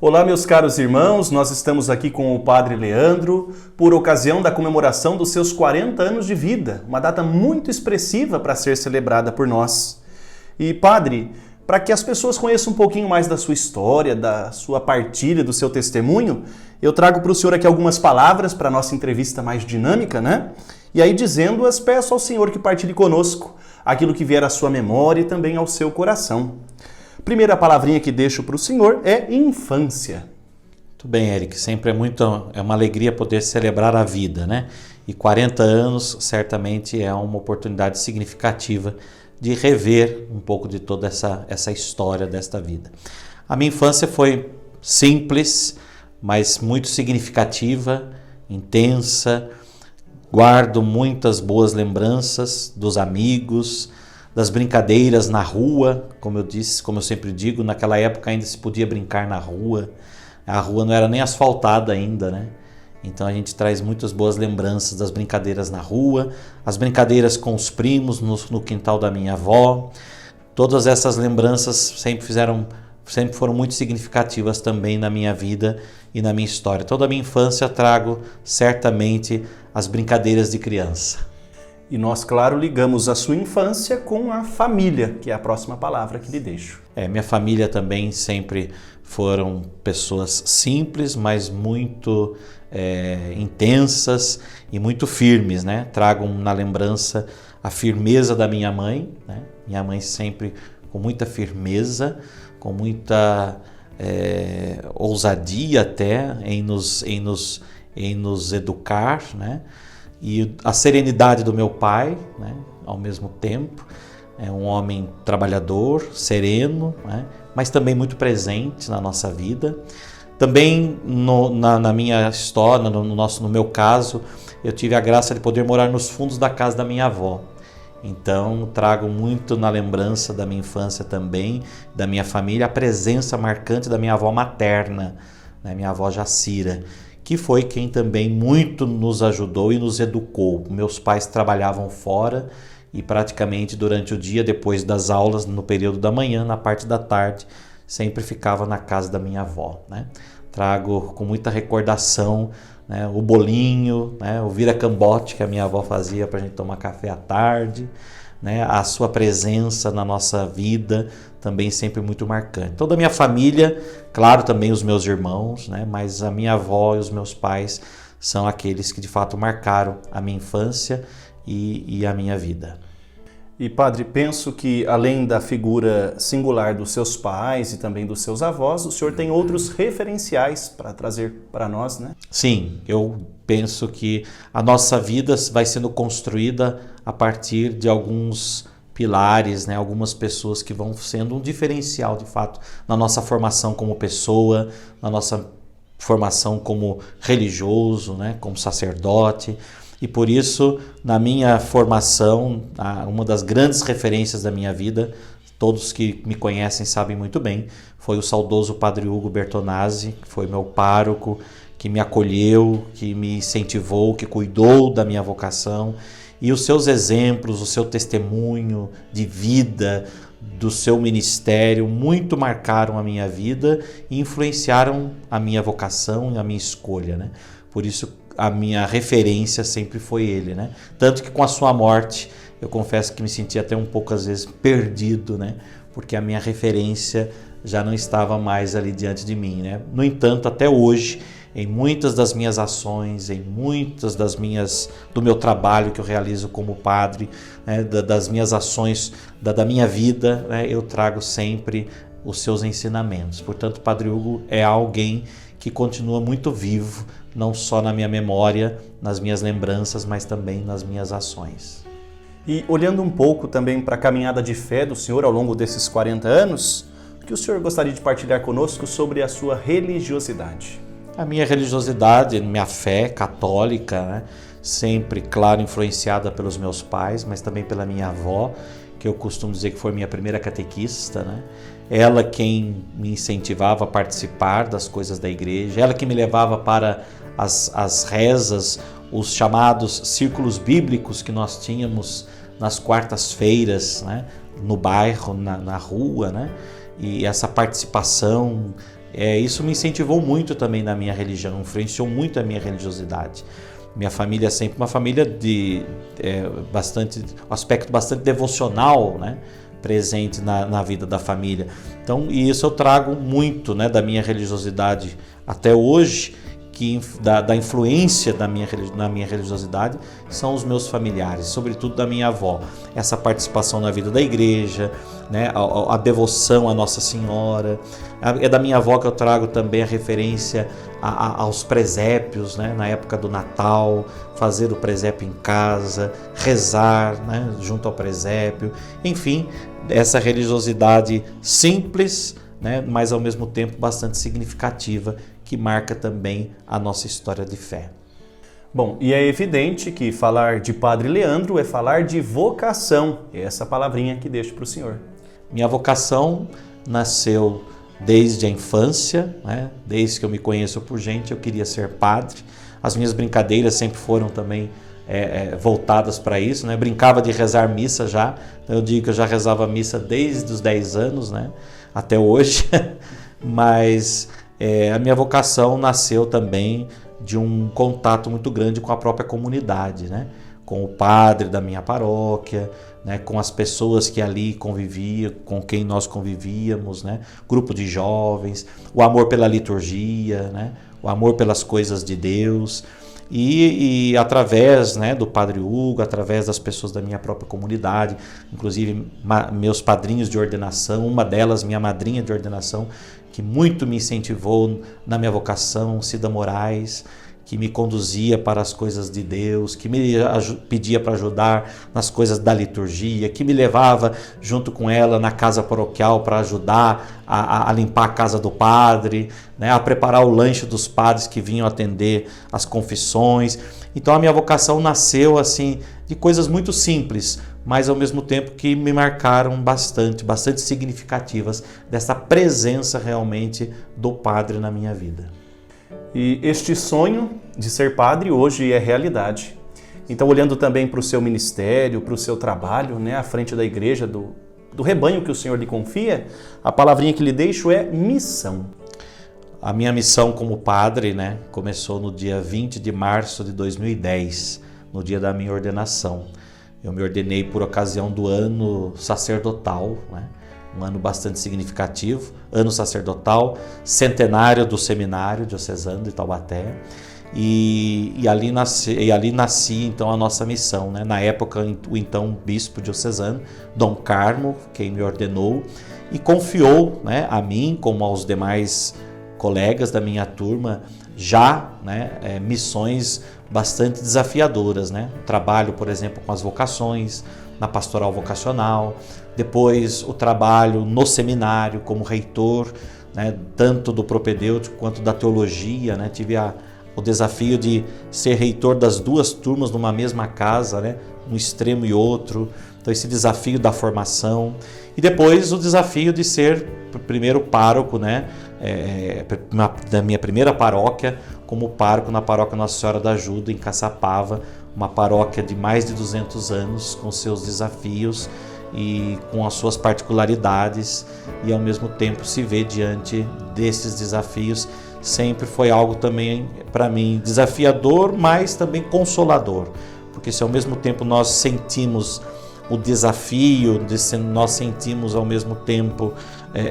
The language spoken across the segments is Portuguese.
Olá, meus caros irmãos, nós estamos aqui com o Padre Leandro por ocasião da comemoração dos seus 40 anos de vida, uma data muito expressiva para ser celebrada por nós. E, Padre, para que as pessoas conheçam um pouquinho mais da sua história, da sua partilha, do seu testemunho, eu trago para o senhor aqui algumas palavras para a nossa entrevista mais dinâmica, né? E aí, dizendo-as, peço ao Senhor que partilhe conosco aquilo que vier à sua memória e também ao seu coração. Primeira palavrinha que deixo para o senhor é infância. Muito bem, Eric. Sempre é uma alegria poder celebrar a vida, né? E 40 anos certamente é uma oportunidade significativa de rever um pouco de toda essa história desta vida. A minha infância foi simples, mas muito significativa, intensa. Guardo muitas boas lembranças dos amigos, das brincadeiras na rua, como eu sempre digo, naquela época ainda se podia brincar na rua, a rua não era nem asfaltada ainda, né? Então a gente traz muitas boas lembranças das brincadeiras na rua, as brincadeiras com os primos no quintal da minha avó. Todas essas lembranças sempre foram muito significativas também na minha vida e na minha história. Toda a minha infância trago certamente as brincadeiras de criança. E nós, claro, ligamos a sua infância com a família, que é a próxima palavra que lhe deixo. Minha família também sempre foram pessoas simples, mas muito intensas e muito firmes, né? Trago na lembrança a firmeza da minha mãe, né? Minha mãe sempre com muita firmeza, com muita ousadia até em nos educar, né? E a serenidade do meu pai, né, ao mesmo tempo, é um homem trabalhador, sereno, né, mas também muito presente na nossa vida. Também na minha história, no meu caso, eu tive a graça de poder morar nos fundos da casa da minha avó. Então trago muito na lembrança da minha infância também, da minha família, a presença marcante da minha avó materna, né, minha avó Jacira, que foi quem também muito nos ajudou e nos educou. Meus pais trabalhavam fora e praticamente durante o dia, depois das aulas, no período da manhã, na parte da tarde, sempre ficava na casa da minha avó, né? Trago com muita recordação, né, o bolinho, né, o vira-cambote que a minha avó fazia para a gente tomar café à tarde, né, a sua presença na nossa vida também sempre muito marcante. Toda a minha família, claro, também os meus irmãos, né, mas a minha avó e os meus pais são aqueles que de fato marcaram a minha infância e a minha vida. E, Padre, penso que além da figura singular dos seus pais e também dos seus avós, o senhor tem outros referenciais para trazer para nós, né? Sim, eu penso que a nossa vida vai sendo construída a partir de alguns pilares, né? Algumas pessoas que vão sendo um diferencial, de fato, na nossa formação como pessoa, na nossa formação como religioso, né? Como sacerdote. E por isso, na minha formação, uma das grandes referências da minha vida, todos que me conhecem sabem muito bem, foi o saudoso Padre Hugo Bertonazzi, que foi meu pároco, que me acolheu, que me incentivou, que cuidou da minha vocação. E os seus exemplos, o seu testemunho de vida, do seu ministério, muito marcaram a minha vida e influenciaram a minha vocação e a minha escolha, né? Por isso, a minha referência sempre foi ele, né? Tanto que com a sua morte, eu confesso que me senti até um pouco, às vezes, perdido, né? Porque a minha referência já não estava mais ali diante de mim, né? No entanto, até hoje, em muitas das minhas ações, em muitas do meu trabalho que eu realizo como padre, né? Das minhas ações, da minha vida, né? Eu trago sempre os seus ensinamentos. Portanto, Padre Hugo é alguém que continua muito vivo, não só na minha memória, nas minhas lembranças, mas também nas minhas ações. E olhando um pouco também para a caminhada de fé do senhor ao longo desses 40 anos, o que o senhor gostaria de partilhar conosco sobre a sua religiosidade? A minha religiosidade, minha fé católica, né? Sempre, claro, influenciada pelos meus pais, mas também pela minha avó, que eu costumo dizer que foi minha primeira catequista, né? Ela quem me incentivava a participar das coisas da igreja, ela que me levava para as rezas, os chamados círculos bíblicos que nós tínhamos nas quartas-feiras, né? No bairro, na rua, né? E essa participação Isso me incentivou muito também na minha religião, influenciou muito a minha religiosidade. Minha família é sempre uma família de um aspecto bastante devocional, né, presente na vida da família. Então, e isso eu trago muito, né, da minha religiosidade até hoje, da influência na minha religiosidade, são os meus familiares, sobretudo da minha avó. Essa participação na vida da igreja, né, a devoção à Nossa Senhora. É da minha avó que eu trago também a referência aos presépios, né, na época do Natal, fazer o presépio em casa, rezar, né, junto ao presépio. Enfim, essa religiosidade simples, né, mas ao mesmo tempo bastante significativa, que marca também a nossa história de fé. Bom, e é evidente que falar de Padre Leandro é falar de vocação. É essa palavrinha que deixo para o senhor. Minha vocação nasceu desde a infância, né? Desde que eu me conheço por gente, eu queria ser padre. As minhas brincadeiras sempre foram também voltadas para isso, né? Brincava de rezar missa já. Eu digo que eu já rezava missa desde os 10 anos, né? Até hoje. Mas a minha vocação nasceu também de um contato muito grande com a própria comunidade, né? Com o padre da minha paróquia, né? Com as pessoas que ali conviviam, com quem nós convivíamos, né? Grupo de jovens, o amor pela liturgia, né? O amor pelas coisas de Deus. E através, né, do Padre Hugo, através das pessoas da minha própria comunidade, inclusive meus padrinhos de ordenação, uma delas, minha madrinha de ordenação, que muito me incentivou na minha vocação, Cida Moraes, que me conduzia para as coisas de Deus, que me pedia para ajudar nas coisas da liturgia, que me levava junto com ela na casa paroquial para ajudar a limpar a casa do padre, né, a preparar o lanche dos padres que vinham atender as confissões. Então a minha vocação nasceu assim de coisas muito simples, mas ao mesmo tempo que me marcaram bastante significativas dessa presença realmente do padre na minha vida. E este sonho de ser padre hoje é realidade. Então, olhando também para o seu ministério, para o seu trabalho, né, à frente da igreja, do rebanho que o Senhor lhe confia, a palavrinha que lhe deixo é missão. A minha missão como padre, né, começou no dia 20 de março de 2010, no dia da minha ordenação. Eu me ordenei por ocasião do ano sacerdotal, né? Um ano bastante significativo, ano sacerdotal, centenário do seminário diocesano de Taubaté, e ali nasci então a nossa missão, né? Na época o então bispo diocesano, Dom Carmo, quem me ordenou e confiou, né, a mim como aos demais colegas da minha turma já, né, missões bastante desafiadoras, né? Trabalho, por exemplo, com as vocações, na pastoral vocacional, depois o trabalho no seminário como reitor, né, tanto do propedêutico quanto da teologia, né? Tive o desafio de ser reitor das duas turmas numa mesma casa, né, um extremo e outro, então esse desafio da formação, e depois o desafio de ser primeiro pároco, né, da minha primeira paróquia, como pároco na paróquia Nossa Senhora da Ajuda, em Caçapava, uma paróquia de mais de 200 anos, com seus desafios e com as suas particularidades, e ao mesmo tempo se ver diante desses desafios sempre foi algo também para mim desafiador, mas também consolador, porque se ao mesmo tempo nós sentimos o desafio, nós sentimos ao mesmo tempo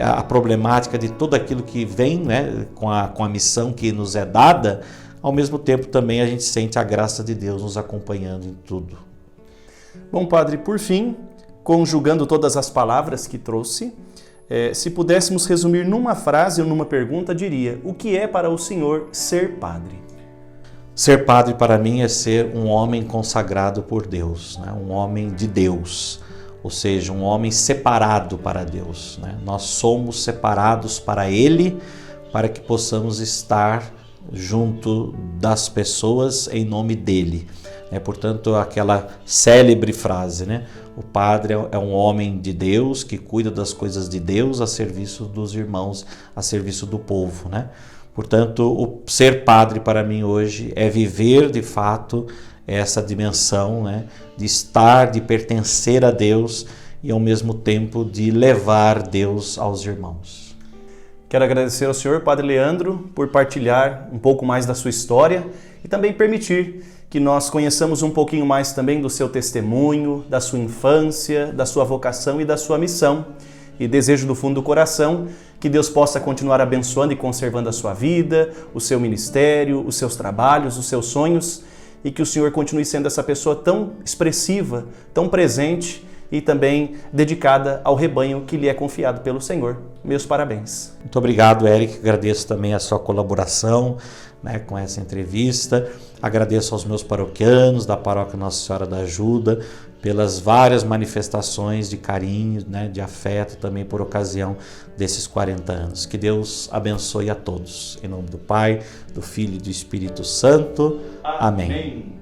a problemática de tudo aquilo que vem, né, com a missão que nos é dada, ao mesmo tempo também a gente sente a graça de Deus nos acompanhando em tudo. Bom, padre, por fim, conjugando todas as palavras que trouxe, se pudéssemos resumir numa frase ou numa pergunta, diria: o que é para o senhor ser padre? Ser padre para mim é ser um homem consagrado por Deus, né? Um homem de Deus, ou seja, um homem separado para Deus, né? Nós somos separados para Ele, para que possamos estar junto das pessoas em nome dEle. Portanto, aquela célebre frase, né? O padre é um homem de Deus que cuida das coisas de Deus a serviço dos irmãos, a serviço do povo, né? Portanto, o ser padre para mim hoje é viver de fato essa dimensão, né, de estar, de pertencer a Deus e ao mesmo tempo de levar Deus aos irmãos. Quero agradecer ao senhor, Padre Leandro, por partilhar um pouco mais da sua história e também permitir que nós conheçamos um pouquinho mais também do seu testemunho, da sua infância, da sua vocação e da sua missão. E desejo do fundo do coração que Deus possa continuar abençoando e conservando a sua vida, o seu ministério, os seus trabalhos, os seus sonhos, e que o Senhor continue sendo essa pessoa tão expressiva, tão presente e também dedicada ao rebanho que lhe é confiado pelo Senhor. Meus parabéns. Muito obrigado, Eric. Agradeço também a sua colaboração, com essa entrevista. Agradeço aos meus paroquianos da Paróquia Nossa Senhora da Ajuda pelas várias manifestações de carinho, de afeto também por ocasião desses 40 anos. Que Deus abençoe a todos. Em nome do Pai, do Filho e do Espírito Santo. Amém.